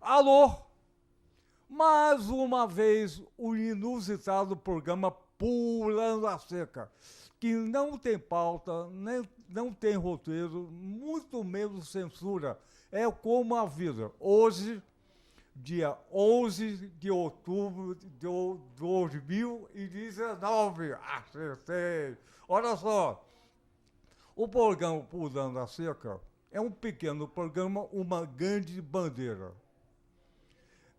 Alô? Mais uma vez, o inusitado programa Pulando a Cerca, que não tem pauta, nem, não tem roteiro, muito menos censura. É como a vida. Hoje, dia 11 de outubro de 2019. Acertei! Olha só, o programa Pulando a Cerca é um pequeno programa, uma grande bandeira.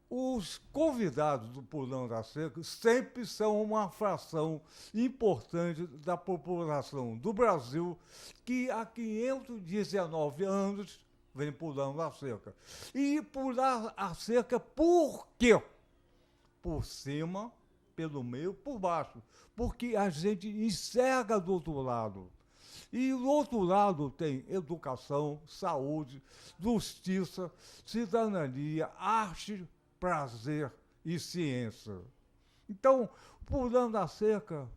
Os convidados do Pulando a Cerca sempre são uma fração importante da população do Brasil que há 519 anos vem pulando a cerca. E pular a cerca por quê? Por cima, pelo meio, por baixo. Porque a gente enxerga do outro lado. E do outro lado tem educação, saúde, justiça, cidadania, arte, prazer e ciência. Então, pulando a cerca,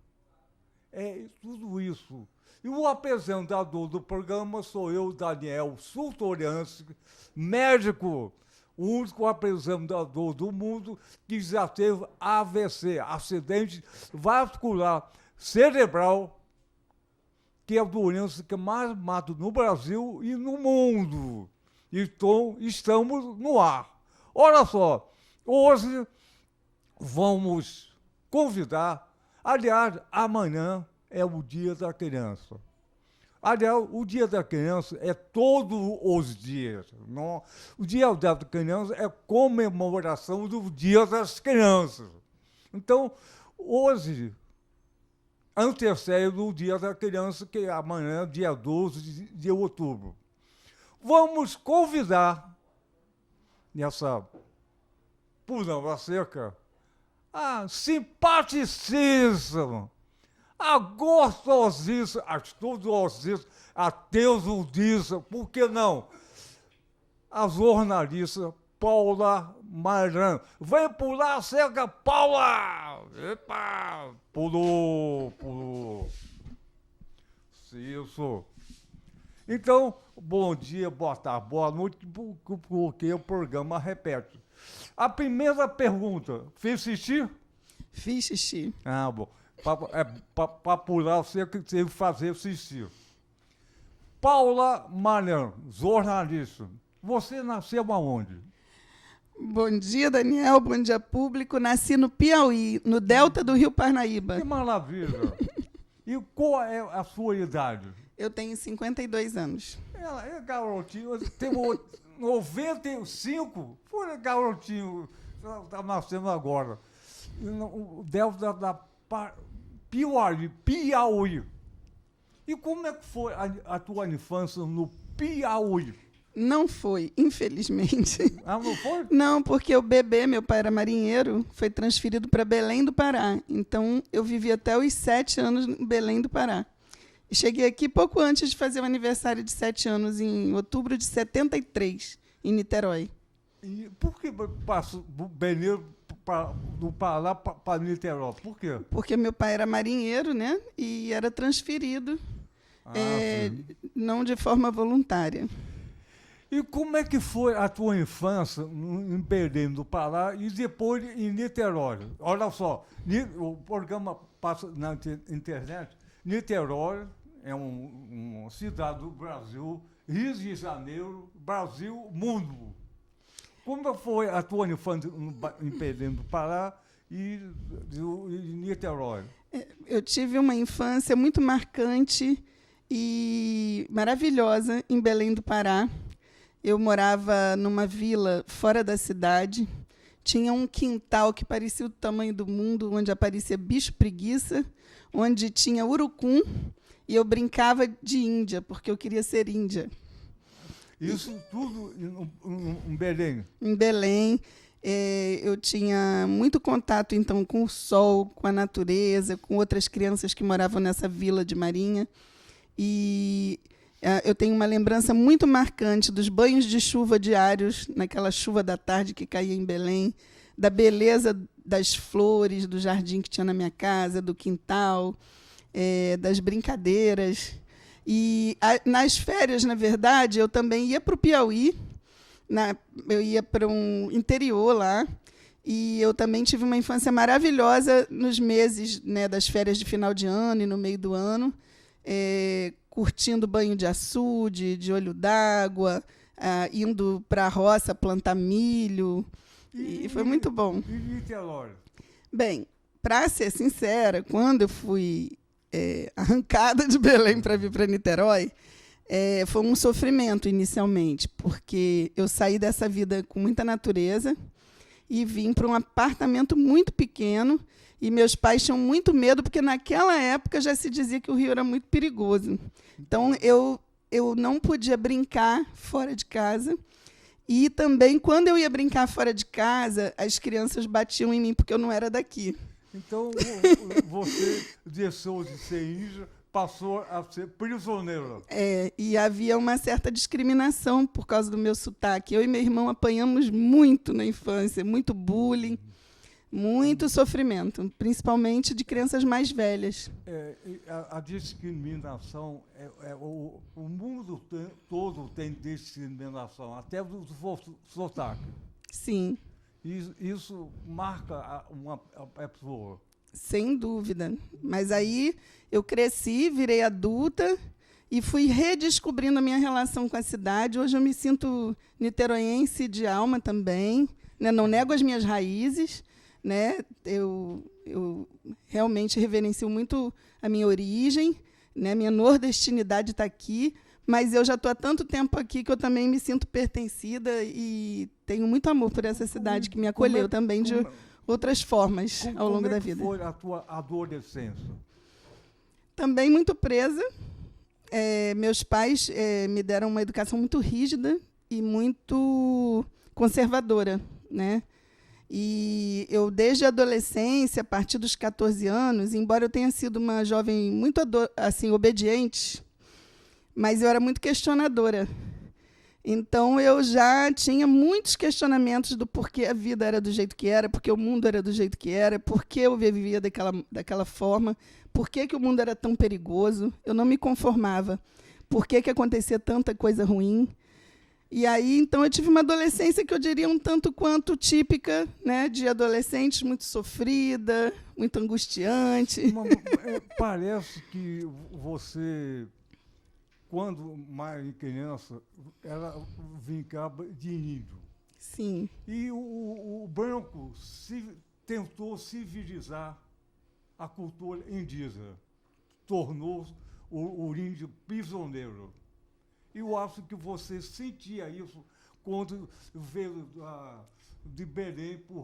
é tudo isso. E o apresentador do programa sou eu, Daniel Sultorianski, médico, o único apresentador do mundo que já teve AVC, acidente vascular cerebral, que é a doença que mais mata no Brasil e no mundo. Então, estamos no ar. Olha só, hoje vamos convidar, aliás, amanhã é o Dia da Criança. Aliás, o Dia da Criança é todos os dias. Não? O Dia da Criança é comemoração do Dia das Crianças. Então, hoje, antecede o Dia da Criança, que é amanhã, dia 12 de outubro. Vamos convidar, nessa Pulando a Cerca, a simpaticíssima, a gostosíssima, a estudosíssima, a teusudíssima, por que não? A jornalista Paula Maran. Vem pular a cerca, Paula! Epa! Pulou. Isso. Então, bom dia, boa tarde, boa noite, porque o programa repete. A primeira pergunta, fez xixi? Fiz xixi. Ah, bom. Para pular, você tem que fazer xixi. Paula Maran, jornalista. Você nasceu aonde? Bom dia, Daniel. Bom dia, público. Nasci no Piauí, no delta do Rio Parnaíba. Que maravilha. E qual é a sua idade? Eu tenho 52 anos. Ela é garotinho, tem 95, foi garotinho, está nascendo agora. O delta da Piauí. E como é que foi a tua infância no Piauí? Não foi, infelizmente. Ah, não foi? Não, porque o bebê, meu pai era marinheiro, foi transferido para Belém do Pará. Então, eu vivi até os 7 anos em Belém do Pará. E cheguei aqui pouco antes de fazer o aniversário de 7 anos, em outubro de 73, em Niterói. E por que passou do Belém do Pará para Niterói? Por quê? Porque meu pai era marinheiro, né? E era transferido, não de forma voluntária. E como é que foi a tua infância em Belém do Pará e depois em Niterói? Olha só, o programa passa na internet. Niterói é uma cidade do Brasil, Rio de Janeiro, Brasil, mundo. Como foi a tua infância em Belém do Pará e em Niterói? Eu tive uma infância muito marcante e maravilhosa em Belém do Pará. Eu morava numa vila fora da cidade, tinha um quintal que parecia o tamanho do mundo, onde aparecia bicho preguiça, onde tinha urucum, e eu brincava de índia, porque eu queria ser índia. Isso tudo em Belém? Em Belém. Eu tinha muito contato, então, com o sol, com a natureza, com outras crianças que moravam nessa vila de Marinha. E eu tenho uma lembrança muito marcante dos banhos de chuva diários, naquela chuva da tarde que caía em Belém, da beleza das flores, do jardim que tinha na minha casa, do quintal, das brincadeiras. E nas férias, na verdade, eu também ia para o Piauí Eu ia para um interior lá, e eu também tive uma infância maravilhosa nos meses, né, das férias de final de ano e no meio do ano, curtindo banho de açude, de olho d'água, indo para a roça plantar milho, e foi muito bom. E Niterói? Bem, para ser sincera, quando eu fui arrancada de Belém para vir para Niterói, foi um sofrimento inicialmente, porque eu saí dessa vida com muita natureza e vim para um apartamento muito pequeno, e meus pais tinham muito medo, porque naquela época já se dizia que o Rio era muito perigoso. Então, eu não podia brincar fora de casa. E também, quando eu ia brincar fora de casa, as crianças batiam em mim, porque eu não era daqui. Então, você deixou de ser índia, passou a ser prisioneira. E havia uma certa discriminação por causa do meu sotaque. Eu e meu irmão apanhamos muito na infância, muito bullying, muito sofrimento, principalmente de crianças mais velhas. A discriminação, o mundo todo tem discriminação, até do sotaque. Sim. Isso marca a pessoa. Sem dúvida. Mas aí eu cresci, virei adulta e fui redescobrindo a minha relação com a cidade. Hoje eu me sinto niteroiense de alma também, né? Não nego as minhas raízes, né? Eu realmente reverencio muito a minha origem, né? Minha nordestinidade está aqui, mas eu já estou há tanto tempo aqui que eu também me sinto pertencida e tenho muito amor por essa cidade que me acolheu também de outras formas ao longo da vida. Como foi a tua adolescência? Também muito presa. Meus pais me deram uma educação muito rígida e muito conservadora, né? E eu, desde a adolescência, a partir dos 14 anos, embora eu tenha sido uma jovem muito assim, obediente, mas eu era muito questionadora. Então, eu já tinha muitos questionamentos do porquê a vida era do jeito que era, porque o mundo era do jeito que era, porquê eu vivia daquela forma, por que o mundo era tão perigoso. Eu não me conformava. Por que acontecia tanta coisa ruim? E aí, então, eu tive uma adolescência que eu diria um tanto quanto típica, né, de adolescente, muito sofrida, muito angustiante. Parece que você, quando mais criança, ela brincava de índio. Sim. E o branco tentou civilizar a cultura indígena, tornou o índio prisioneiro. Eu acho que você sentia isso quando veio de Belém para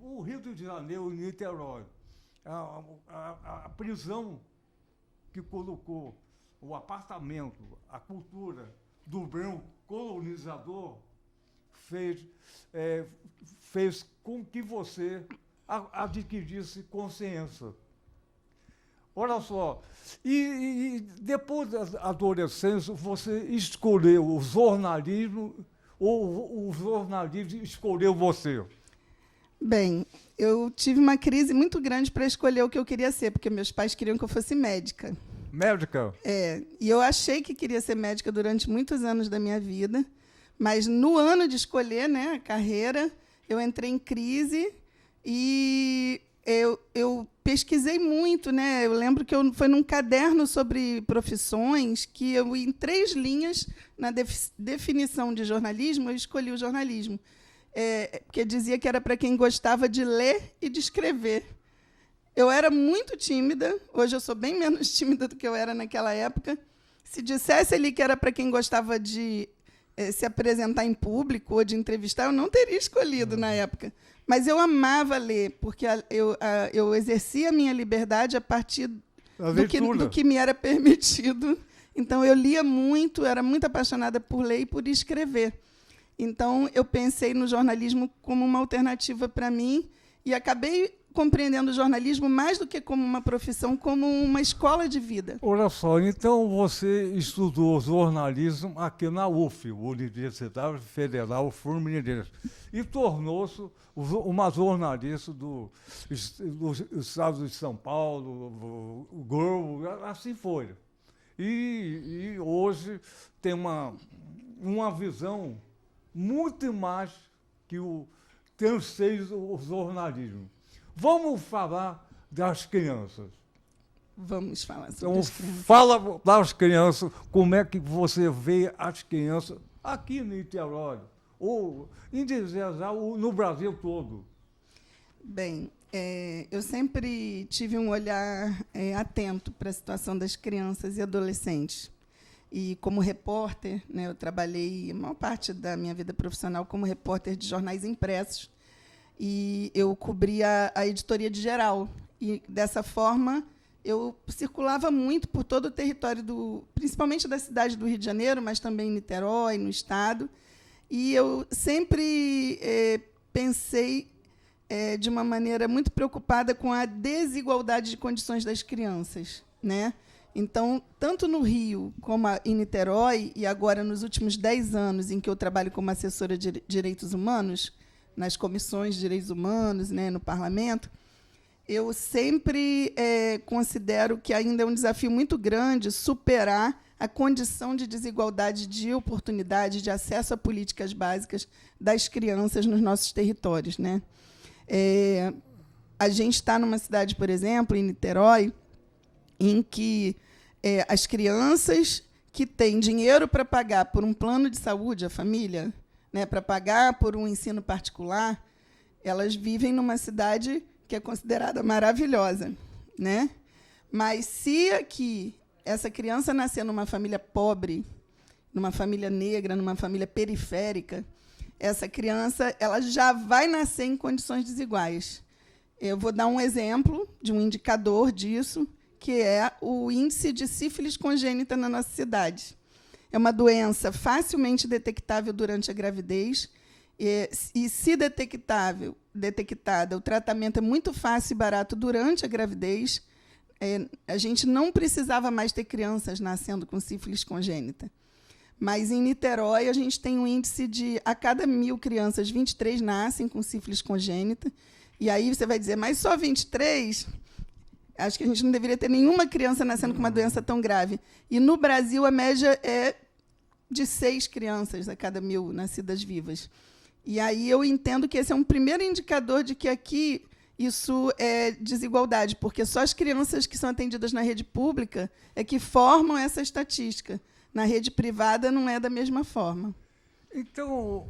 o Rio de Janeiro e Niterói. A prisão que colocou o apartamento, a cultura do branco colonizador fez com que você adquirisse consciência. Olha só, e depois da adolescência, você escolheu o jornalismo ou o jornalismo escolheu você? Bem, eu tive uma crise muito grande para escolher o que eu queria ser, porque meus pais queriam que eu fosse médica. Médica? E eu achei que queria ser médica durante muitos anos da minha vida, mas no ano de escolher, né, a carreira, eu entrei em crise e eu pesquisei muito, né? Eu lembro que foi num caderno sobre profissões que eu, em 3 linhas, na definição de jornalismo, eu escolhi o jornalismo, porque dizia que era para quem gostava de ler e de escrever. Eu era muito tímida, hoje eu sou bem menos tímida do que eu era naquela época. Se dissesse ali que era para quem gostava de se apresentar em público ou de entrevistar, eu não teria escolhido na época. Mas eu amava ler, porque eu exercia a minha liberdade a partir do que me era permitido. Então, eu lia muito, era muito apaixonada por ler e por escrever. Então, eu pensei no jornalismo como uma alternativa para mim e acabei compreendendo o jornalismo mais do que como uma profissão, como uma escola de vida. Olha só, então você estudou jornalismo aqui na UF, Universidade Federal Fluminense, e tornou-se uma jornalista do estado de São Paulo, o Globo, assim foi. E hoje tem uma visão muito mais que o terceiro o jornalismo. Vamos falar das crianças. Vamos falar sobre Então, as crianças. fala das crianças, como é que você vê as crianças aqui em Niterói, ou em Desejar, ou no Brasil todo. Bem, eu sempre tive um olhar atento para a situação das crianças e adolescentes. E, como repórter, né, eu trabalhei a maior parte da minha vida profissional como repórter de jornais impressos. E eu cobria a editoria de geral. E, dessa forma, eu circulava muito por todo o território, principalmente da cidade do Rio de Janeiro, mas também em Niterói, no Estado. E eu sempre pensei de uma maneira muito preocupada com a desigualdade de condições das crianças, né? Então, tanto no Rio como em Niterói, e agora nos últimos 10 anos em que eu trabalho como assessora de direitos humanos, nas comissões de direitos humanos, né, no parlamento, eu sempre considero que ainda é um desafio muito grande superar a condição de desigualdade de oportunidade, de acesso a políticas básicas das crianças nos nossos territórios, né? A gente está numa cidade, por exemplo, em Niterói, em que as crianças que têm dinheiro para pagar por um plano de saúde, a família, né, para pagar por um ensino particular, elas vivem numa cidade que é considerada maravilhosa, né? Mas se aqui essa criança nascer numa família pobre, numa família negra, numa família periférica, essa criança ela já vai nascer em condições desiguais. Eu vou dar um exemplo de um indicador disso, que é o índice de sífilis congênita na nossa cidade. É uma doença facilmente detectável durante a gravidez, e se detectada, o tratamento é muito fácil e barato durante a gravidez. A gente não precisava mais ter crianças nascendo com sífilis congênita. Mas, em Niterói, a gente tem um índice de, a cada 1.000 crianças, 23 nascem com sífilis congênita. E aí você vai dizer, mas só 23? Acho que a gente não deveria ter nenhuma criança nascendo com uma doença tão grave. E, no Brasil, a média é de 6 crianças a cada 1.000 nascidas vivas. E aí eu entendo que esse é um primeiro indicador de que aqui isso é desigualdade, porque só as crianças que são atendidas na rede pública é que formam essa estatística. Na rede privada não é da mesma forma. Então,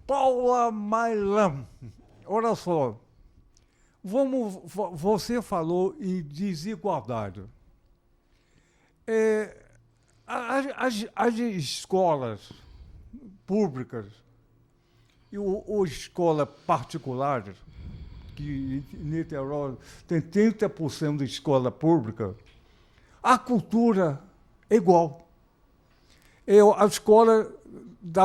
Paula Mailan, olha só, você falou em desigualdade. As escolas públicas e ou escolas particulares, que em Niterói tem 30% de escola pública, a cultura é igual. A escola dá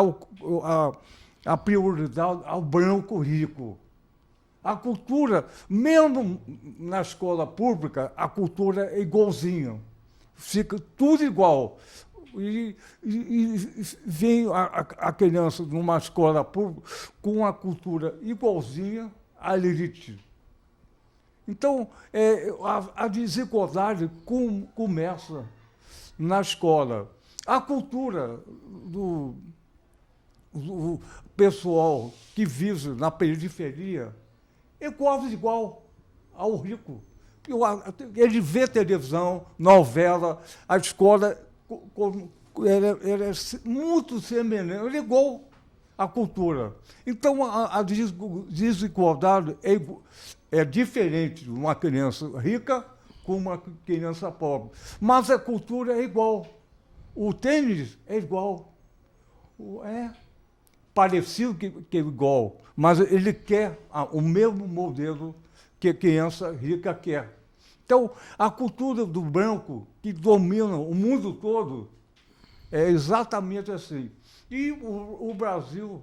a prioridade ao branco rico. A cultura, mesmo na escola pública, a cultura é igualzinha. Fica tudo igual. E vem a criança numa escola pública com a cultura igualzinha à elite. Então, a desigualdade começa na escola. A cultura do pessoal que vive na periferia é quase igual ao rico. Ele vê televisão, novela, a escola é muito semelhante, é igual à cultura. Então, a desigualdade é diferente de uma criança rica com uma criança pobre. Mas a cultura é igual. O tênis é igual. É parecido que é igual, mas ele quer o mesmo modelo que a criança rica quer. Então, a cultura do branco, que domina o mundo todo, é exatamente assim. E o Brasil,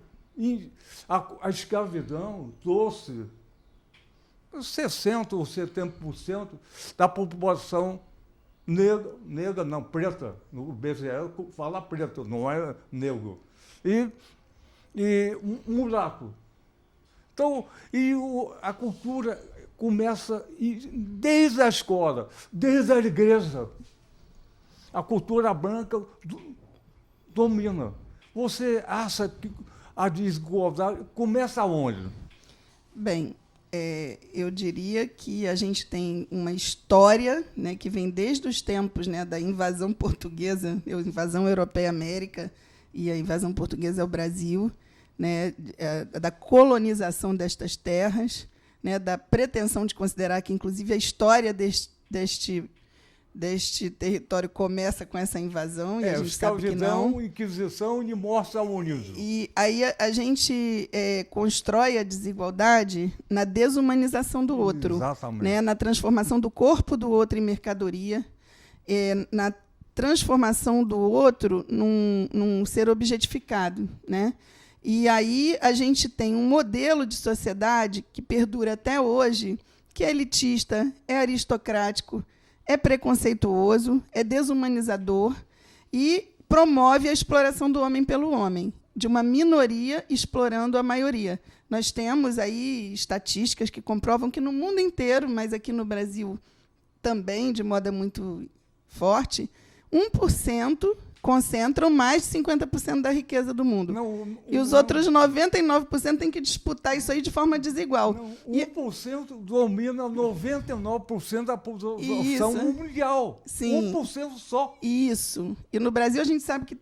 a escravidão trouxe 60% ou 70% da população negra, não, preta. No BCE fala preto, não é negro. E mulato. Então, a cultura começa desde a escola, desde a igreja. A cultura branca domina. Você acha que a desigualdade começa onde? Bem, eu diria que a gente tem uma história, né, que vem desde os tempos, né, da invasão portuguesa, a invasão europeia à América e a invasão portuguesa ao Brasil, né, da colonização destas terras, né, da pretensão de considerar que, inclusive, a história deste território começa com essa invasão, e a gente sabe que não. Inquisição e morte ao unido. E aí a gente constrói a desigualdade na desumanização do outro, né? Na transformação do corpo do outro em mercadoria, na transformação do outro num ser objetificado, né? E aí a gente tem um modelo de sociedade que perdura até hoje, que é elitista, é aristocrático, é preconceituoso, é desumanizador e promove a exploração do homem pelo homem, de uma minoria explorando a maioria. Nós temos aí estatísticas que comprovam que no mundo inteiro, mas aqui no Brasil também, de modo muito forte, 1% concentram mais de 50% da riqueza do mundo. E os outros 99% têm que disputar isso aí de forma desigual. 1% domina 99% da população mundial. Sim. 1% só. Isso. E no Brasil a gente sabe que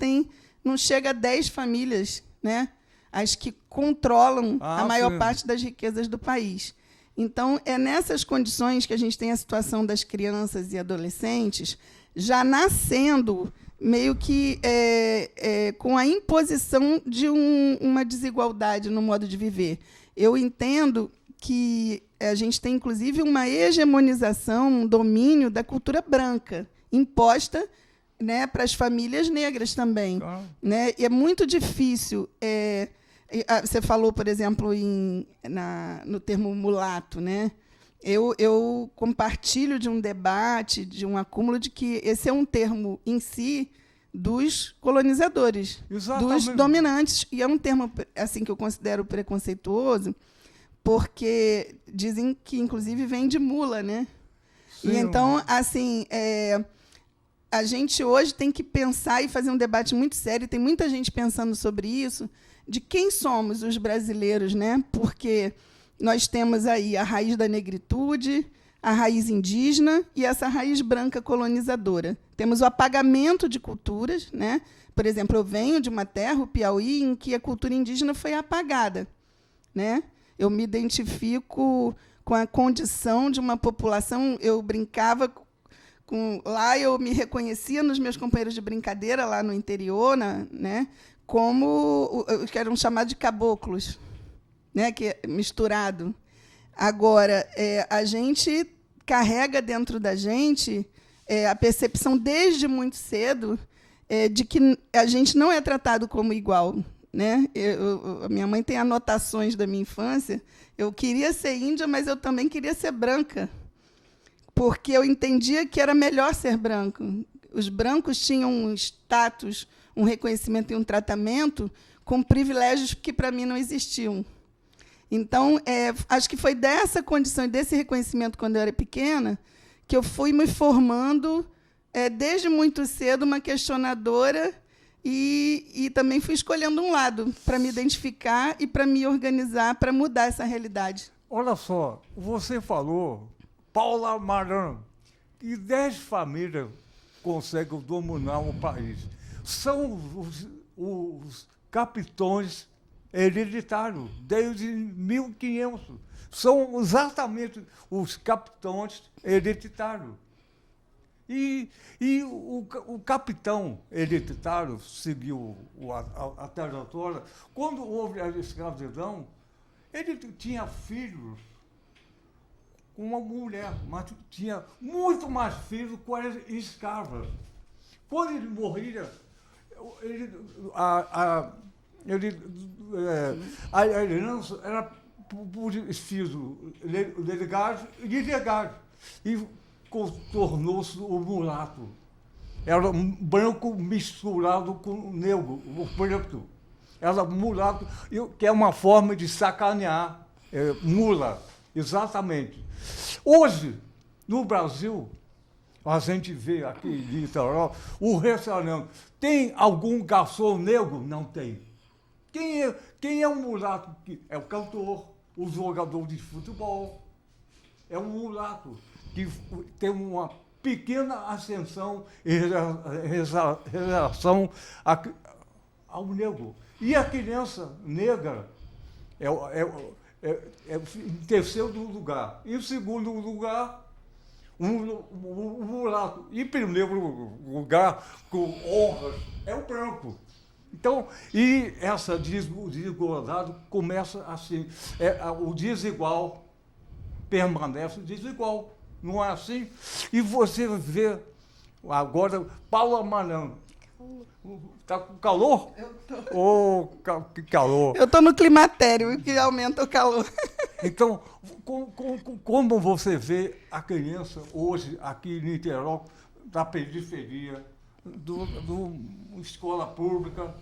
não chega a 10 famílias, né, as que controlam a maior parte das riquezas do país. Então, é nessas condições que a gente tem a situação das crianças e adolescentes já nascendo meio que com a imposição de uma desigualdade no modo de viver. Eu entendo que a gente tem, inclusive, uma hegemonização, um domínio da cultura branca, imposta, né, para as famílias negras também. Claro. Né? E é muito difícil. Você falou, por exemplo, no termo mulato, né? Eu compartilho de um debate, de um acúmulo, de que esse é um termo em si dos colonizadores, exatamente, dos dominantes. E é um termo assim que eu considero preconceituoso, porque dizem que, inclusive, vem de mula, né? Sim. E então, assim, a gente hoje tem que pensar e fazer um debate muito sério, tem muita gente pensando sobre isso, de quem somos os brasileiros, né? Porque nós temos aí a raiz da negritude, a raiz indígena e essa raiz branca colonizadora. Temos o apagamento de culturas, né? Por exemplo, eu venho de uma terra, o Piauí, em que a cultura indígena foi apagada, né? Eu me identifico com a condição de uma população, eu brincava lá, eu me reconhecia nos meus companheiros de brincadeira lá no interior, né? Como que eram chamados de caboclos, né, que é misturado. Agora, a gente carrega dentro da gente a percepção, desde muito cedo, de que a gente não é tratado como igual. Né? A minha mãe tem anotações da minha infância. Eu queria ser índia, mas eu também queria ser branca, porque eu entendia que era melhor ser branco. Os brancos tinham um status, um reconhecimento e um tratamento com privilégios que, para mim, não existiam. Então, acho que foi dessa condição e desse reconhecimento, quando eu era pequena, que eu fui me formando, desde muito cedo, uma questionadora, e também fui escolhendo um lado para me identificar e para me organizar, para mudar essa realidade. Olha só, você falou, Paula Maran, que 10 famílias conseguem dominar um país. São os capitães hereditário, desde 1500. São exatamente os capitães hereditários. E o capitão hereditário seguiu a trajetória. Quando houve a escravidão, ele tinha filhos com uma mulher, mas tinha muito mais filhos com as escravas. Quando ele morria, a herança era por filhos legais e ilegais. E tornou-se o mulato. Era um branco misturado com negro, o preto. Era mulato, que é uma forma de sacanear, mula, exatamente. Hoje, no Brasil, a gente vê aqui em Niterói, o restaurante. Tem algum garçom negro? Não tem. Quem é um mulato? É o cantor, o jogador de futebol. É um mulato que tem uma pequena ascensão em relação ao negro. E a criança negra é em terceiro lugar. Em segundo lugar, um mulato. Em primeiro lugar, com honras, é o branco. Então, e essa desigualdade começa assim. O desigual permanece desigual. Não é assim? E você vê agora Paula Maranhão. Está com calor? Eu tô. Oh, que calor. Eu estou no climatério, que aumenta o calor. Então, como você vê a criança hoje aqui em Niterói, da periferia, do escola pública,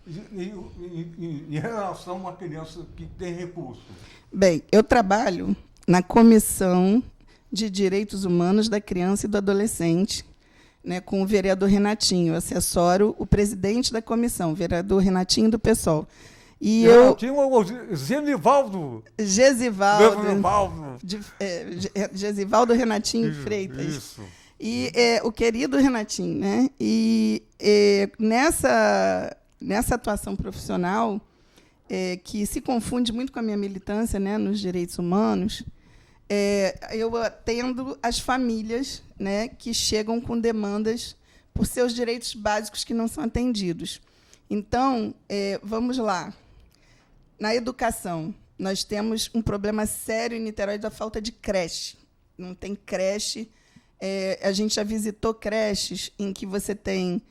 em relação à criança que tem recursos? Bem, eu trabalho na Comissão de Direitos Humanos da Criança e do Adolescente, né, com o vereador Renatinho. Eu assessoro o presidente da comissão, o vereador Renatinho do PSOL. E tinha o Gesivaldo. Gesivaldo Renatinho Freitas. Isso. E o querido Renatinho, né? E nessa atuação profissional, que se confunde muito com a minha militância, né, nos direitos humanos, eu atendo as famílias, né, que chegam com demandas por seus direitos básicos que não são atendidos. Então, vamos lá. Na educação, nós temos um problema sério em Niterói da falta de creche. Não tem creche. A gente já visitou creches em que você tem,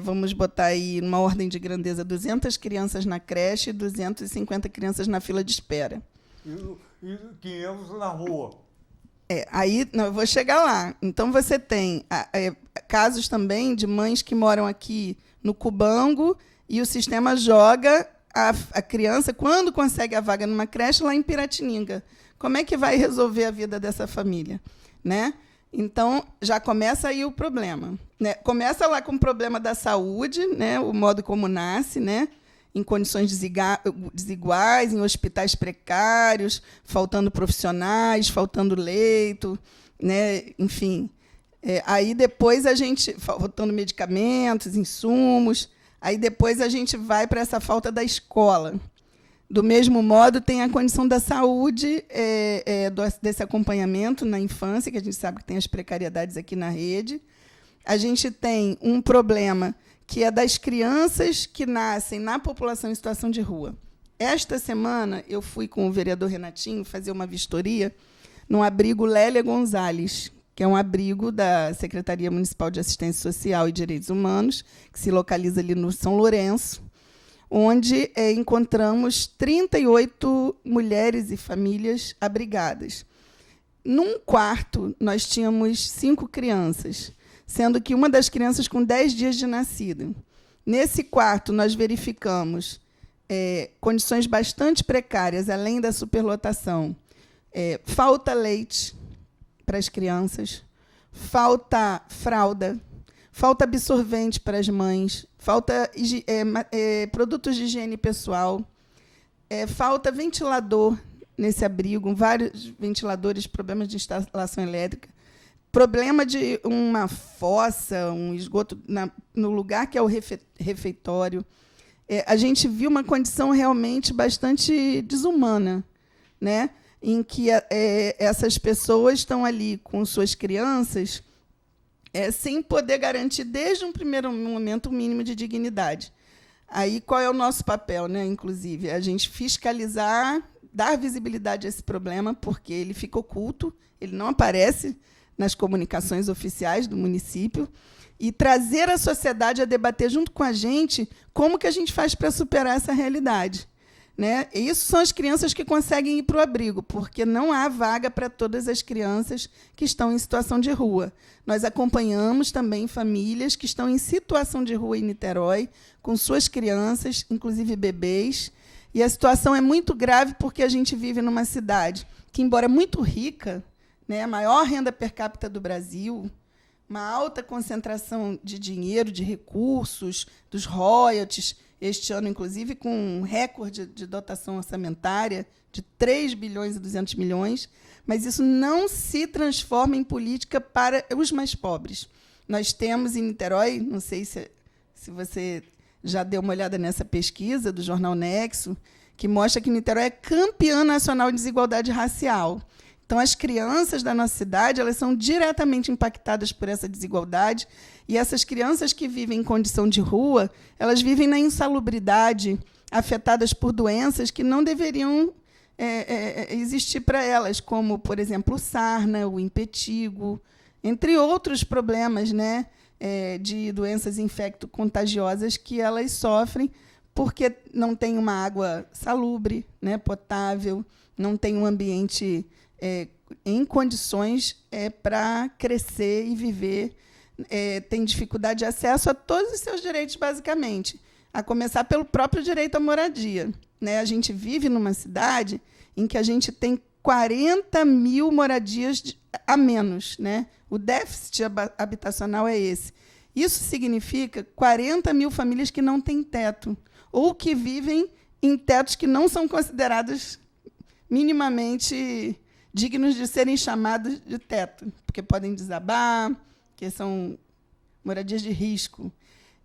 vamos botar aí, numa ordem de grandeza, 200 crianças na creche e 250 crianças na fila de espera. E 500 na rua. Aí eu vou chegar lá. Então, você tem casos também de mães que moram aqui no Cubango e o sistema joga a criança, quando consegue a vaga numa creche, lá em Piratininga. Como é que vai resolver a vida dessa família? Né? Então, já começa aí o problema. Né? Começa lá com o problema da saúde, né? O modo como nasce, né? Em condições desiguais, em hospitais precários, faltando profissionais, faltando leito, né? Enfim. Aí depois faltando medicamentos, insumos, aí depois a gente vai para essa falta da escola. Do mesmo modo, tem a condição da saúde, desse acompanhamento na infância, que a gente sabe que tem as precariedades aqui na rede. A gente tem um problema que é das crianças que nascem na população em situação de rua. Esta semana, eu fui com o vereador Renatinho fazer uma vistoria num abrigo Lélia Gonzalez, que é um abrigo da Secretaria Municipal de Assistência Social e Direitos Humanos, que se localiza ali no São Lourenço, onde encontramos 38 mulheres e famílias abrigadas. Num quarto, nós tínhamos 5 crianças, sendo que uma das crianças com 10 dias de nascida. Nesse quarto, nós verificamos condições bastante precárias, além da superlotação. Falta leite para as crianças, falta fralda, falta absorvente para as mães, falta produtos de higiene pessoal, falta ventilador nesse abrigo, vários ventiladores, problemas de instalação elétrica, problema de uma fossa, um esgoto no lugar que é o refeitório. A gente viu uma condição realmente bastante desumana, né? Em que essas pessoas estão ali com suas crianças sem poder garantir, desde um primeiro momento, um mínimo de dignidade. Aí, qual é o nosso papel, né? Inclusive, a gente fiscalizar, dar visibilidade a esse problema, porque ele fica oculto, ele não aparece nas comunicações oficiais do município, e trazer a sociedade a debater junto com a gente como que a gente faz para superar essa realidade. Né? E isso são as crianças que conseguem ir para o abrigo, porque não há vaga para todas as crianças que estão em situação de rua. Nós acompanhamos também famílias que estão em situação de rua em Niterói, com suas crianças, inclusive bebês, e a situação é muito grave porque a gente vive numa cidade que, embora muito rica, né, a maior renda per capita do Brasil, uma alta concentração de dinheiro, de recursos, dos royalties, este ano, inclusive, com um recorde de dotação orçamentária de 3 bilhões e 200 milhões, mas isso não se transforma em política para os mais pobres. Nós temos em Niterói, não sei se você já deu uma olhada nessa pesquisa do jornal Nexo, que mostra que Niterói é campeã nacional de desigualdade racial. Então, as crianças da nossa cidade, elas são diretamente impactadas por essa desigualdade, e essas crianças que vivem em condição de rua, elas vivem na insalubridade, afetadas por doenças que não deveriam existir para elas, como, por exemplo, o sarna, o impetigo, entre outros problemas, né, de doenças infecto-contagiosas que elas sofrem porque não tem uma água salubre, né, potável, não tem um ambiente em condições para crescer e viver, tem dificuldade de acesso a todos os seus direitos, basicamente, a começar pelo próprio direito à moradia. Né? A gente vive numa cidade em que a gente tem 40 mil moradias a menos. Né? O déficit habitacional é esse. Isso significa 40 mil famílias que não têm teto, ou que vivem em tetos que não são considerados minimamente dignos de serem chamados de teto, porque podem desabar, que são moradias de risco.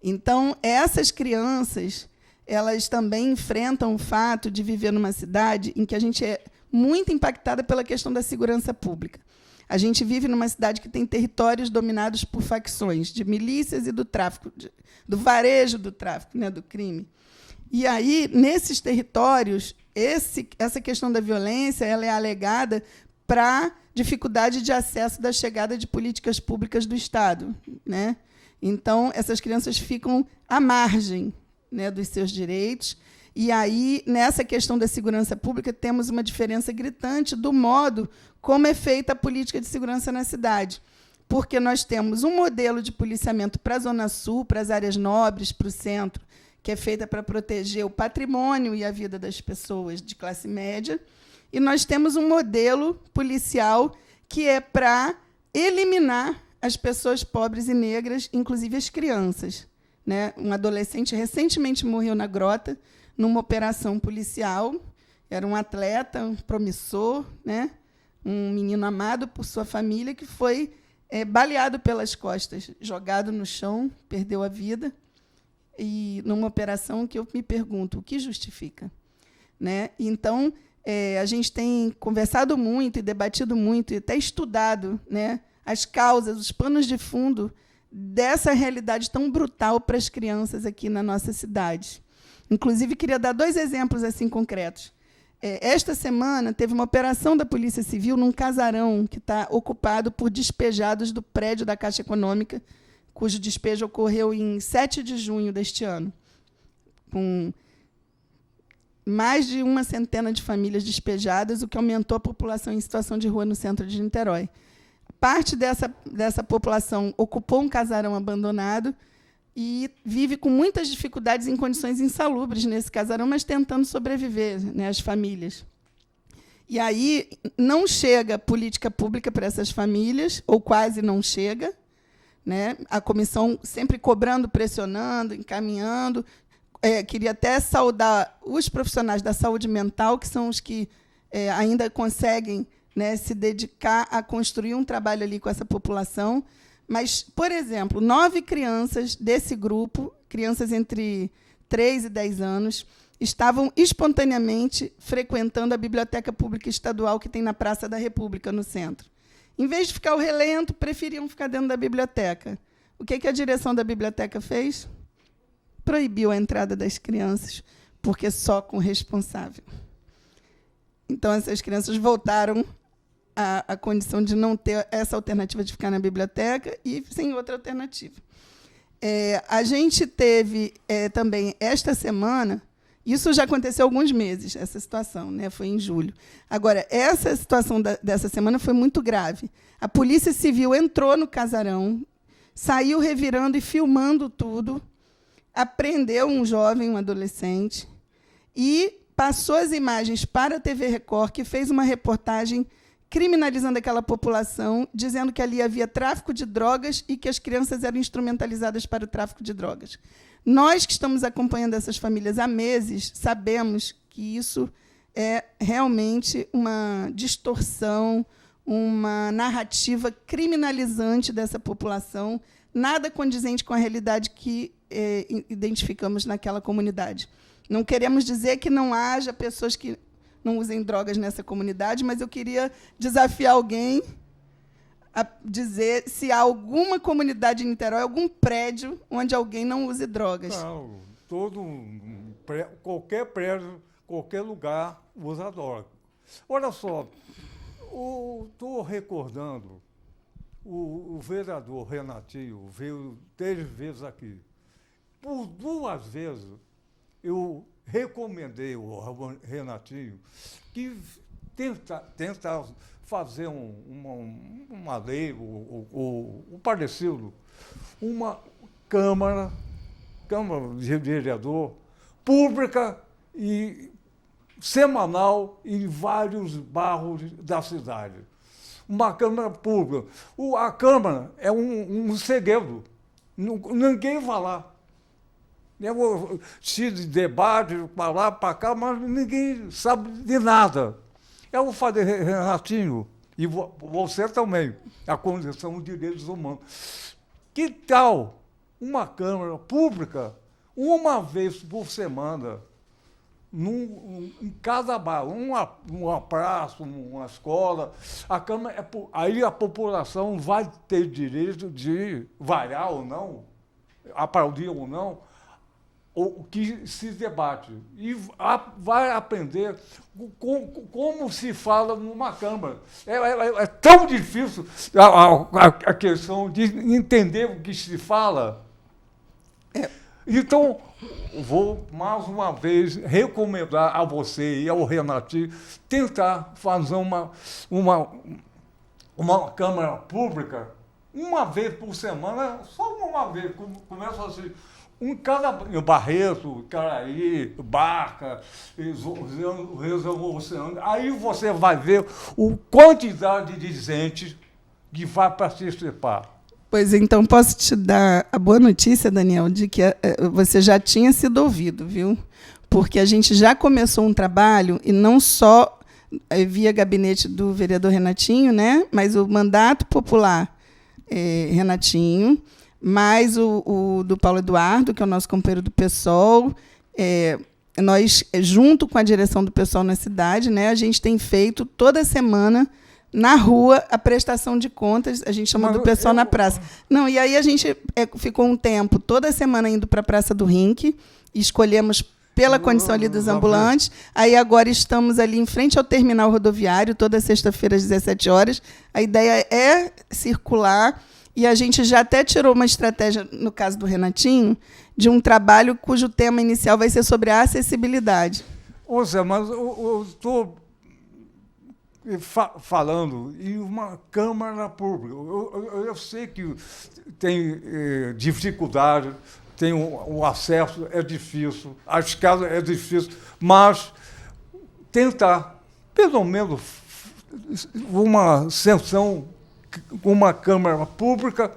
Então, essas crianças, elas também enfrentam o fato de viver numa cidade em que a gente é muito impactada pela questão da segurança pública. A gente vive numa cidade que tem territórios dominados por facções de milícias e do tráfico, do varejo do tráfico, né, do crime. E aí, nesses territórios, essa questão da violência ela é alegada para dificuldade de acesso da chegada de políticas públicas do Estado. Né? Então, essas crianças ficam à margem, né, dos seus direitos. E aí, nessa questão da segurança pública, temos uma diferença gritante do modo como é feita a política de segurança na cidade. Porque nós temos um modelo de policiamento para a Zona Sul, para as áreas nobres, para o centro, que é feita para proteger o patrimônio e a vida das pessoas de classe média, e nós temos um modelo policial que é para eliminar as pessoas pobres e negras, inclusive as crianças. Né? Um adolescente recentemente morreu na Grota, numa operação policial. Era um atleta, um promissor, né? Um menino amado por sua família, que foi baleado pelas costas, jogado no chão, perdeu a vida. E numa operação que eu me pergunto, o que justifica? Né? Então, a gente tem conversado muito e debatido muito e até estudado, né, as causas, os panos de fundo dessa realidade tão brutal para as crianças aqui na nossa cidade. Inclusive, queria dar 2 exemplos assim concretos. Esta semana, teve uma operação da Polícia Civil num casarão que está ocupado por despejados do prédio da Caixa Econômica, cujo despejo ocorreu em 7 de junho deste ano, com mais de 100 de famílias despejadas, o que aumentou a população em situação de rua no centro de Niterói. Parte dessa população ocupou um casarão abandonado e vive com muitas dificuldades em condições insalubres nesse casarão, mas tentando sobreviver, né, as famílias. E aí não chega política pública para essas famílias, ou quase não chega, né? A comissão sempre cobrando, pressionando, encaminhando. Queria até saudar os profissionais da saúde mental, que são os que ainda conseguem, né, se dedicar a construir um trabalho ali com essa população. Mas, por exemplo, 9 crianças desse grupo, crianças entre 3 e 10 anos, estavam espontaneamente frequentando a Biblioteca Pública Estadual que tem na Praça da República, no centro. Em vez de ficar ao relento, preferiam ficar dentro da biblioteca. O que a direção da biblioteca fez? Proibiu a entrada das crianças, porque só com responsável. Então, essas crianças voltaram à condição de não ter essa alternativa de ficar na biblioteca e sem outra alternativa. A gente teve também, esta semana, isso já aconteceu há alguns meses, essa situação, né? Foi em julho. Agora, essa situação dessa semana foi muito grave. A Polícia Civil entrou no casarão, saiu revirando e filmando tudo, apreendeu um jovem, um adolescente, e passou as imagens para a TV Record, que fez uma reportagem criminalizando aquela população, dizendo que ali havia tráfico de drogas e que as crianças eram instrumentalizadas para o tráfico de drogas. Nós que estamos acompanhando essas famílias há meses, sabemos que isso é realmente uma distorção, uma narrativa criminalizante dessa população, nada condizente com a realidade que identificamos naquela comunidade. Não queremos dizer que não haja pessoas que não usem drogas nessa comunidade, mas eu queria desafiar alguém a dizer se há alguma comunidade em Niterói, algum prédio onde alguém não use drogas. Não, qualquer prédio, qualquer lugar usa droga. Olha só, estou recordando, o vereador Renatinho veio 3 vezes aqui. Por 2 vezes, eu recomendei ao Renatinho que tenta fazer uma lei, ou parecido, uma Câmara de vereador pública e semanal em vários bairros da cidade. Uma Câmara pública. A Câmara é um segredo. Ninguém vai lá. Se debate para lá, para cá, mas ninguém sabe de nada. Eu vou fazer, Renatinho, e você também, a Condição de Direitos Humanos. Que tal uma Câmara pública, uma vez por semana, em cada bairro, uma praça, uma escola, a Câmara aí a população vai ter direito de variar ou não, aplaudir ou não, o que se debate. E vai aprender como se fala numa Câmara. É tão difícil a questão de entender o que se fala. Então, vou, mais uma vez, recomendar a você e ao Renatinho tentar fazer uma Câmara pública uma vez por semana, só uma vez, começa assim, cada Barreto, Caraí, Barca, Oceano, aí você vai ver a quantidade de gente que vai participar. Pois então, posso te dar a boa notícia, Daniel, de que você já tinha sido ouvido, viu? Porque a gente já começou um trabalho, e não só via gabinete do vereador Renatinho, né? Mas o Mandato Popular Renatinho, mais o do Paulo Eduardo, que é o nosso companheiro do PSOL. Nós, junto com a direção do PSOL na cidade, né, a gente tem feito toda semana na rua a prestação de contas, a gente chama do PSOL na praça. Não, e aí a gente ficou um tempo, toda semana, indo para a Praça do Rink, e escolhemos pela condição ali dos ambulantes. Aí agora estamos ali em frente ao terminal rodoviário, toda sexta-feira às 17 horas. A ideia é circular, e a gente já até tirou uma estratégia, no caso do Renatinho, de um trabalho cujo tema inicial vai ser sobre a acessibilidade. Ô Zé, mas eu estou falando em uma Câmara Pública. Eu sei que tem dificuldade, tem o acesso é difícil, a escada é difícil, mas tentar, pelo menos, uma sessão, uma Câmara Pública,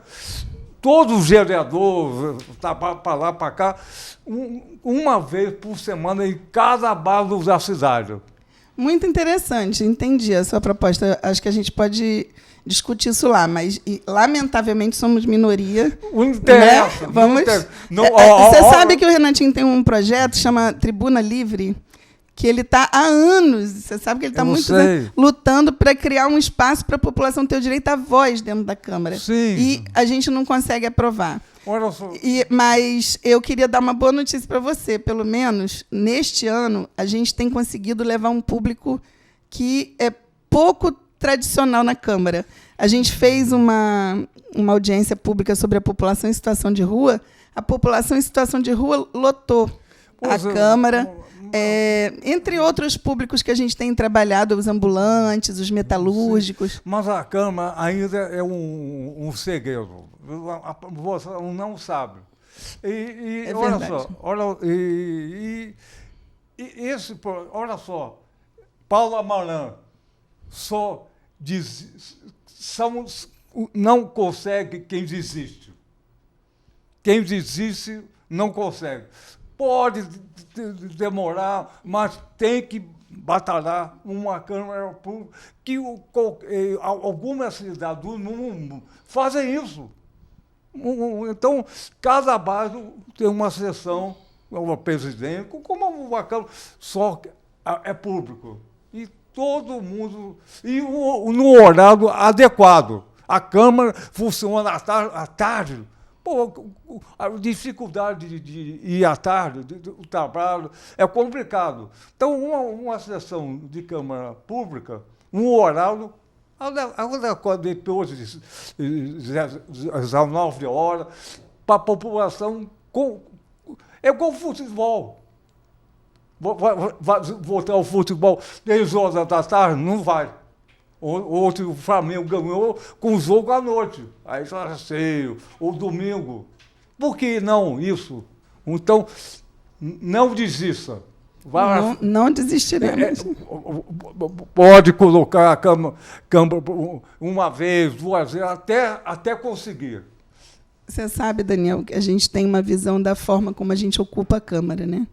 todos os vereadores, para lá, para cá, uma vez por semana em cada bairro da cidade. Muito interessante, entendi a sua proposta. Acho que a gente pode discutir isso lá, mas, lamentavelmente, somos minoria. Não interessa. Né? Vamos. Você sabe que o Renatinho tem um projeto, chama Tribuna Livre, que ele está há anos, você sabe que ele está lutando para criar um espaço para a população ter o direito à voz dentro da Câmara. Sim. E a gente não consegue aprovar. Olha só. Mas eu queria dar uma boa notícia para você. Pelo menos, neste ano, a gente tem conseguido levar um público que é pouco tradicional na Câmara. A gente fez uma audiência pública sobre a população em situação de rua. A população em situação de rua lotou a Câmara. Entre outros públicos que a gente tem trabalhado, os ambulantes, os metalúrgicos. Sim, mas a Câmara ainda é um segredo. Você não sabe. Olha só, olha só, Paulo Amarã, só não consegue quem desiste. Quem desiste não consegue. Pode demorar, mas tem que batalhar uma Câmara Pública, que algumas cidades do mundo fazem isso. Então, cada bairro tem uma sessão, o presidente, como uma Câmara, só é público. E todo mundo... E no horário adequado. A Câmara funciona à tarde. Pô, a dificuldade de ir à tarde, o trabalho, é complicado. Então, uma sessão de Câmara Pública, um horário, depois das 9 horas, para a população, é igual futebol. Vai voltar ao futebol 10 horas da tarde? Não vai. Ontem o Flamengo ganhou com o jogo à noite. Aí já cheio, ou domingo. Por que não isso? Então, não desista. Não desistiremos. Pode colocar a Câmara uma vez, 2 vezes, até conseguir. Você sabe, Daniel, que a gente tem uma visão da forma como a gente ocupa a Câmara, né?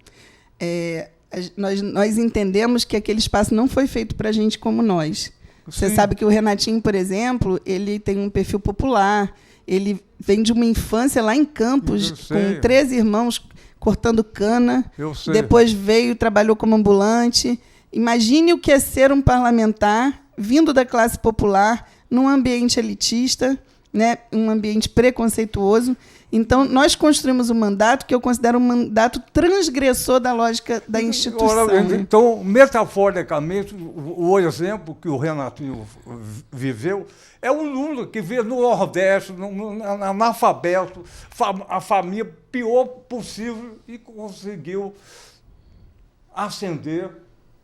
Nós entendemos que aquele espaço não foi feito para a gente como nós. Você sabe que o Renatinho, por exemplo, ele tem um perfil popular, ele vem de uma infância lá em Campos, com 13 irmãos cortando cana, depois veio, trabalhou como ambulante. Imagine o que é ser um parlamentar, vindo da classe popular, num ambiente elitista, né, um ambiente preconceituoso. Então, nós construímos um mandato que eu considero um mandato transgressor da lógica da instituição. Então, metaforicamente, o exemplo que o Renatinho viveu é o Lula, que veio no Nordeste, analfabeto, a família pior possível, e conseguiu ascender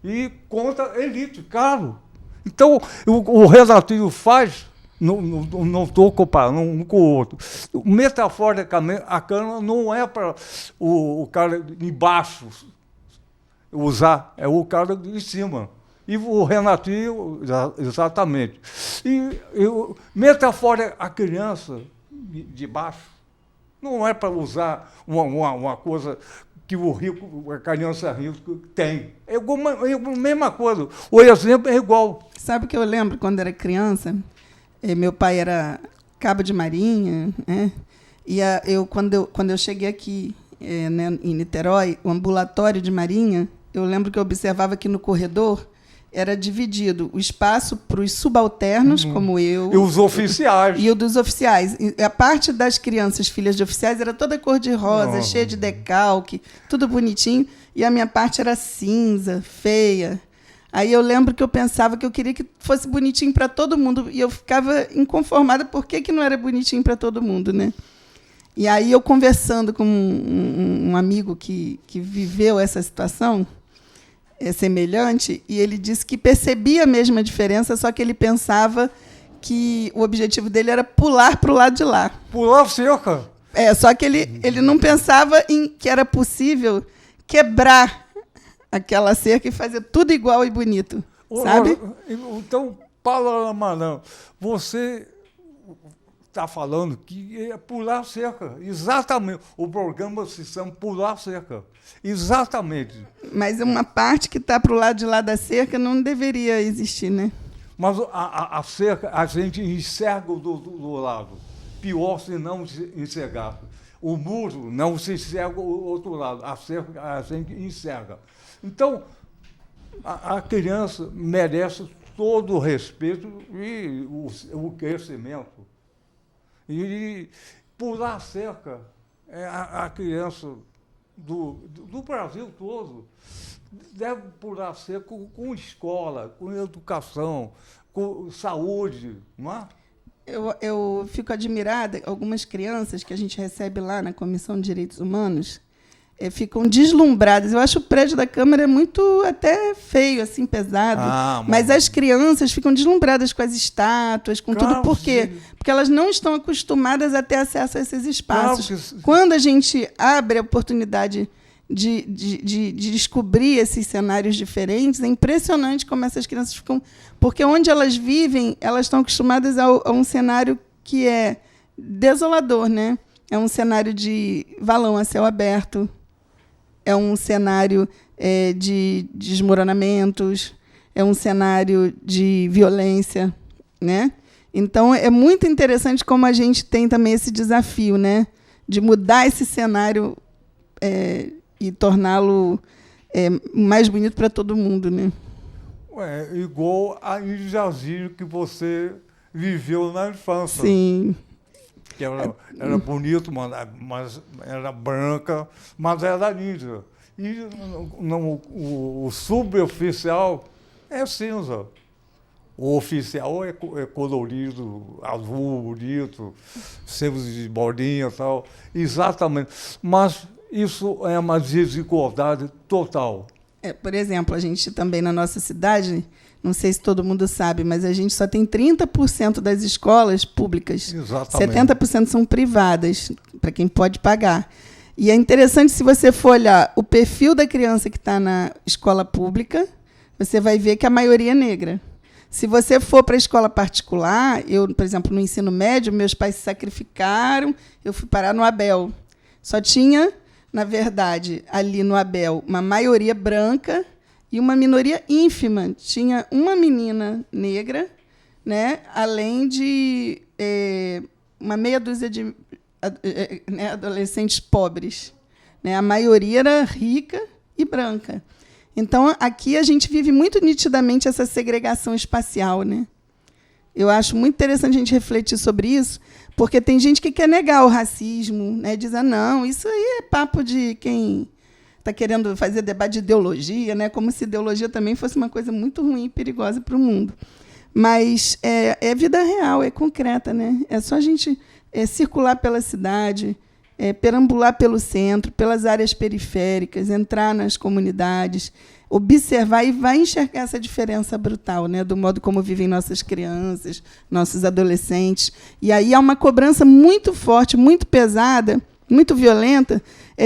e contra a elite, claro. Então, o Renatinho faz... Não estou comparando um com o outro. Metaforicamente, a Câmara não é para o cara de baixo usar, é o cara de cima. E o Renatinho, exatamente. Metaforicamente, a criança de baixo não é para usar uma coisa que o rico, a criança rica tem. É a mesma coisa. O exemplo é igual. Sabe o que eu lembro quando era criança? Meu pai era cabo de marinha, né? E quando eu cheguei aqui, né, em Niterói, o ambulatório de marinha, eu lembro que eu observava que no corredor era dividido o espaço para os subalternos, como eu... E os oficiais. E o dos oficiais. E a parte das crianças, filhas de oficiais, era toda cor-de-rosa, cheia de decalque, tudo bonitinho, e a minha parte era cinza, feia. Aí eu lembro que eu pensava que eu queria que fosse bonitinho para todo mundo, e eu ficava inconformada por que não era bonitinho para todo mundo, né? E aí eu conversando com um amigo que viveu essa situação semelhante, e ele disse que percebia a mesma diferença, só que ele pensava que o objetivo dele era pular para o lado de lá. Pular cerca? Só que ele não pensava em que era possível quebrar aquela cerca e fazer tudo igual e bonito, sabe? Então, Paulo Amarão, você está falando que é pular cerca. Exatamente. O programa se chama Pular Cerca. Exatamente. Mas uma parte que está para o lado de lá da cerca não deveria existir, né? Mas a cerca, a gente enxerga do lado. Pior se não enxergar. O muro não se enxerga o outro lado. A cerca a gente enxerga. Então, a criança merece todo o respeito e o crescimento. E pular a cerca, a criança do Brasil todo deve pular a cerca com escola, com educação, com saúde, não é? Eu fico admirada, algumas crianças que a gente recebe lá na Comissão de Direitos Humanos, ficam deslumbradas. Eu acho o prédio da Câmara muito até feio, assim, pesado. Mas as crianças ficam deslumbradas com as estátuas, com tudo. Por quê? Porque elas não estão acostumadas a ter acesso a esses espaços. Quando a gente abre a oportunidade de descobrir esses cenários diferentes. É impressionante como essas crianças ficam... Porque onde elas vivem, elas estão acostumadas a um cenário que é desolador, né? É um cenário de valão a céu aberto, é um cenário de desmoronamentos, é um cenário de violência, né? Então, é muito interessante como a gente tem também esse desafio, né? De mudar esse cenário e torná-lo mais bonito para todo mundo, né? Igual a Jazir que você viveu na infância. Sim. Que era bonito, mas era branca, mas era índia. E o suboficial é cinza. O oficial é colorido, azul, bonito, sempre de bordinha e tal. Exatamente. Mas isso é uma desigualdade total. Por exemplo, a gente também na nossa cidade, não sei se todo mundo sabe, mas a gente só tem 30% das escolas públicas. Exatamente. 70% são privadas, para quem pode pagar. E é interessante, se você for olhar o perfil da criança que está na escola pública, você vai ver que a maioria é negra. Se você for para a escola particular, eu, por exemplo, no ensino médio, meus pais se sacrificaram, eu fui parar no Abel. Só tinha, na verdade, ali no Abel, uma maioria branca e uma minoria ínfima. Tinha uma menina negra, né, além de uma meia dúzia de adolescentes pobres, né? A maioria era rica e branca. Então, aqui a gente vive muito nitidamente essa segregação espacial, né? Eu acho muito interessante a gente refletir sobre isso, porque tem gente que quer negar o racismo, né? Diz, não, isso aí é papo de quem está querendo fazer debate de ideologia, né? Como se ideologia também fosse uma coisa muito ruim e perigosa para o mundo. Mas é vida real, é concreta, né? É só a gente circular pela cidade, perambular pelo centro, pelas áreas periféricas, entrar nas comunidades, observar e vai enxergar essa diferença brutal, né, do modo como vivem nossas crianças, nossos adolescentes. E aí há uma cobrança muito forte, muito pesada, muito violenta,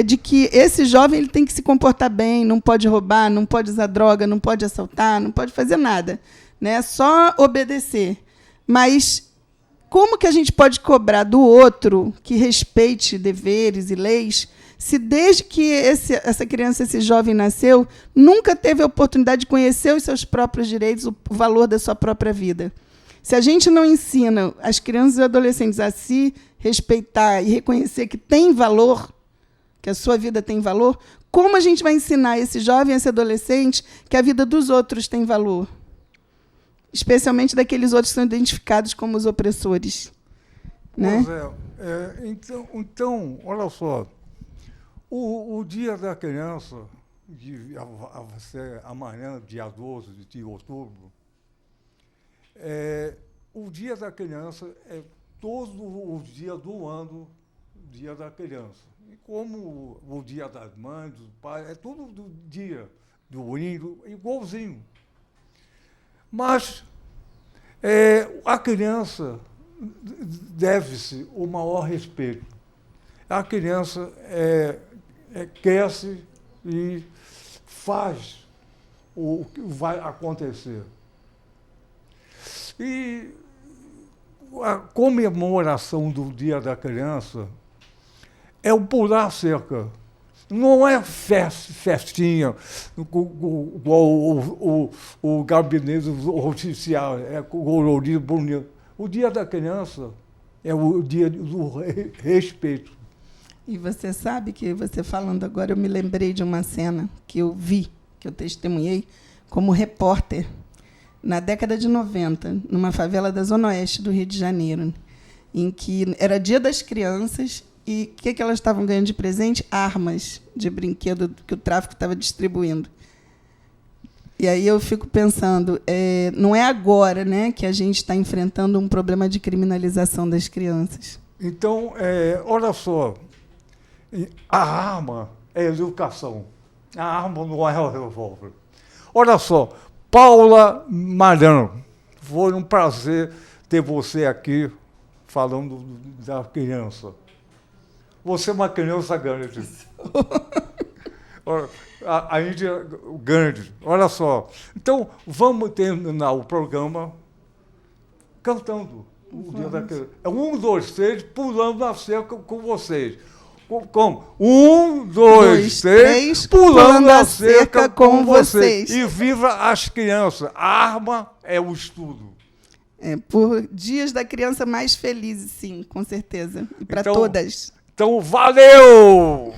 de que esse jovem ele tem que se comportar bem, não pode roubar, não pode usar droga, não pode assaltar, não pode fazer nada, né, só obedecer. Mas como que a gente pode cobrar do outro que respeite deveres e leis, se desde que essa criança, esse jovem nasceu, nunca teve a oportunidade de conhecer os seus próprios direitos, o valor da sua própria vida? Se a gente não ensina as crianças e adolescentes a se respeitar e reconhecer que tem valor, que a sua vida tem valor, como a gente vai ensinar esse jovem, esse adolescente, que a vida dos outros tem valor? Especialmente daqueles outros que são identificados como os opressores. Né? Então, olha só, o Dia da Criança, vai ser amanhã, dia 12 de outubro, o Dia da Criança é todos os dias do ano, Dia da Criança. E como o Dia das Mães, dos Pais, é tudo do dia do índio, igualzinho. Mas a criança deve-se o maior respeito. A criança cresce e faz o que vai acontecer. E a comemoração do Dia da Criança é o pular cerca. Não é festinha, igual o gabinete oficial, é colorido, bonito. O Dia da Criança é o dia do respeito. E você sabe que, você falando agora, eu me lembrei de uma cena que eu vi, que eu testemunhei como repórter, na década de 90, numa favela da Zona Oeste do Rio de Janeiro, em que era Dia das Crianças. E o que elas estavam ganhando de presente? Armas de brinquedo que o tráfico estava distribuindo. E aí eu fico pensando, não é agora, né, que a gente está enfrentando um problema de criminalização das crianças. Então, olha só, a arma é educação. A arma não é o revólver. Olha só, Paula Maranhão, foi um prazer ter você aqui falando da criança. Você é uma criança grande. A Índia grande. Olha só. Então, vamos terminar o programa cantando. É 1, 2, 3, pulando na cerca com vocês. Como? 1, 2, 3, pulando a cerca com vocês. E viva as crianças. A arma é o estudo. Por dias da criança mais feliz, sim, com certeza. E para todas. Então, valeu!